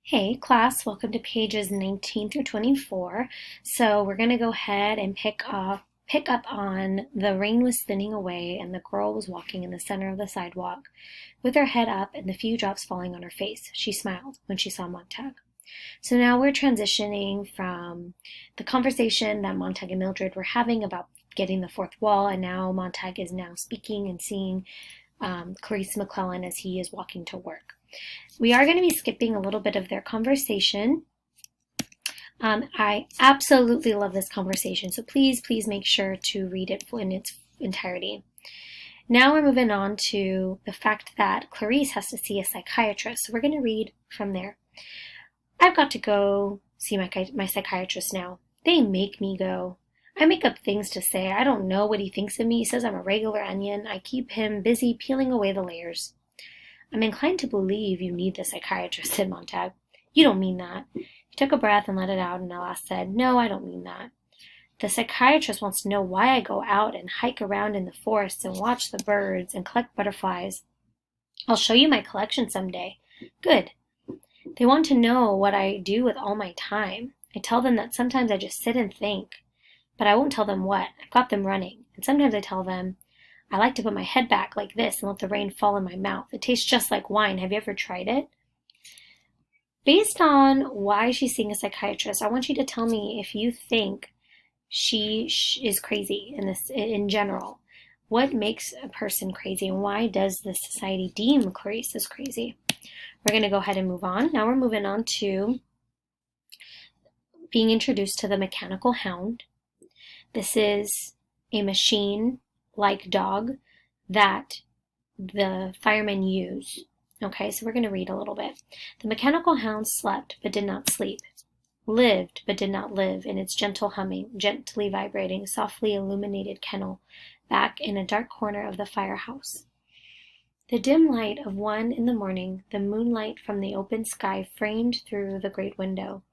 Hey class, welcome to pages 19 through 24. So we're going to go ahead and pick up on the rain was thinning away and the girl was walking in the center of the sidewalk with her head up and the few drops falling on her face. She smiled when she saw Montag. So now we're transitioning from the conversation that Montag and Mildred were having about getting the fourth wall, and now Montag is now speaking and seeing Clarice McClellan as he is walking to work. We are going to be skipping a little bit of their conversation. I absolutely love this conversation, so please make sure to read it in its entirety. Now we're moving on to the fact that Clarice has to see a psychiatrist, so we're going to read from there. I've got to go see my psychiatrist now. They make me go. I make up things to say. I don't know what he thinks of me. He says I'm a regular onion. I keep him busy peeling away the layers. I'm inclined to believe you need the psychiatrist, said Montag. You don't mean that. He took a breath and let it out, and at last said, No, I don't mean that. The psychiatrist wants to know why I go out and hike around in the forests and watch the birds and collect butterflies. I'll show you my collection someday. Good. They want to know what I do with all my time. I tell them that sometimes I just sit and think, but I won't tell them what. I've got them running. And sometimes I tell them, I like to put my head back like this and let the rain fall in my mouth. It tastes just like wine. Have you ever tried it? Based on why she's seeing a psychiatrist, I want you to tell me if you think she is crazy in general. What makes a person crazy, and why does the society deem Clarice as crazy? We're going to go ahead and move on. Now we're moving on to being introduced to the mechanical hound. This is a machine-like dog that the firemen use. Okay, so we're going to read a little bit. The mechanical hound slept but did not sleep, lived but did not live in its gentle humming, gently vibrating, softly illuminated kennel back in a dark corner of the firehouse. The dim light of 1 in the morning, the moonlight from the open sky framed through the great window,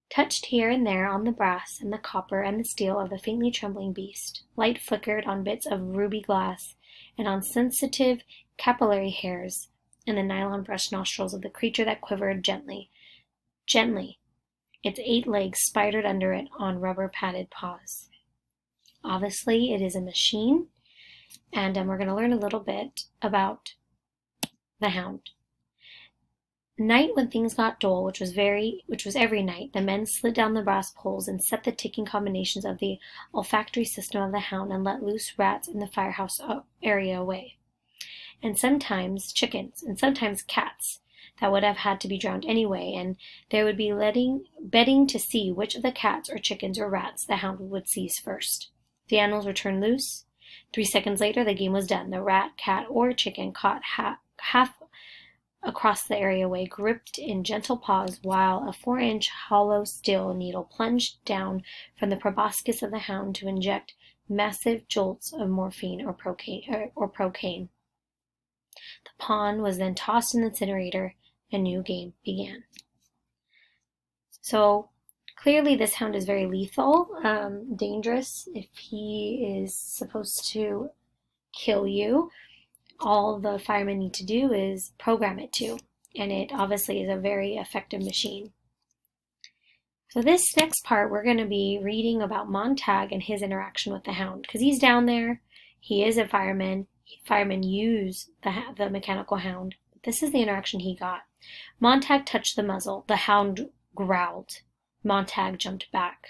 touched here and there on the brass and the copper and the steel of the faintly trembling beast. Light flickered on bits of ruby glass and on sensitive capillary hairs and the nylon brushed nostrils of the creature that quivered gently, its 8 legs spidered under it on rubber-padded paws. Obviously, it is a machine, and we're going to learn a little bit about the hound. Night, when things got dull, which was every night, the men slid down the brass poles and set the ticking combinations of the olfactory system of the hound and let loose rats in the firehouse area away. And sometimes chickens, and sometimes cats that would have had to be drowned anyway, and there would be betting to see which of the cats or chickens or rats the hound would seize first. The animals were turned loose. 3 seconds later, the game was done. The rat, cat, or chicken caught half across the areaway, gripped in gentle paws, while a 4-inch hollow steel needle plunged down from the proboscis of the hound to inject massive jolts of morphine or procaine. The pawn was then tossed in the incinerator. A new game began. So clearly this hound is very lethal, dangerous. If he is supposed to kill you, all the firemen need to do is program it to, and it obviously is a very effective machine. So this next part, we're going to be reading about Montag and his interaction with the hound, because he's down there. He is a fireman. Firemen use the mechanical hound. This is the interaction he got. Montag touched the muzzle. The hound growled. Montag jumped back.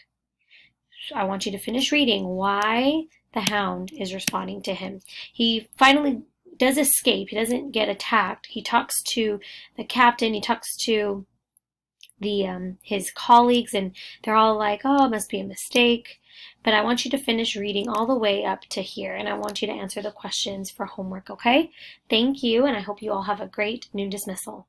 I want you to finish reading why the hound is responding to him. He finally does escape. He doesn't get attacked. He talks to the captain. He talks to his colleagues, and they're all like, oh, it must be a mistake. But I want you to finish reading all the way up to here, and I want you to answer the questions for homework, okay? Thank you, and I hope you all have a great noon dismissal.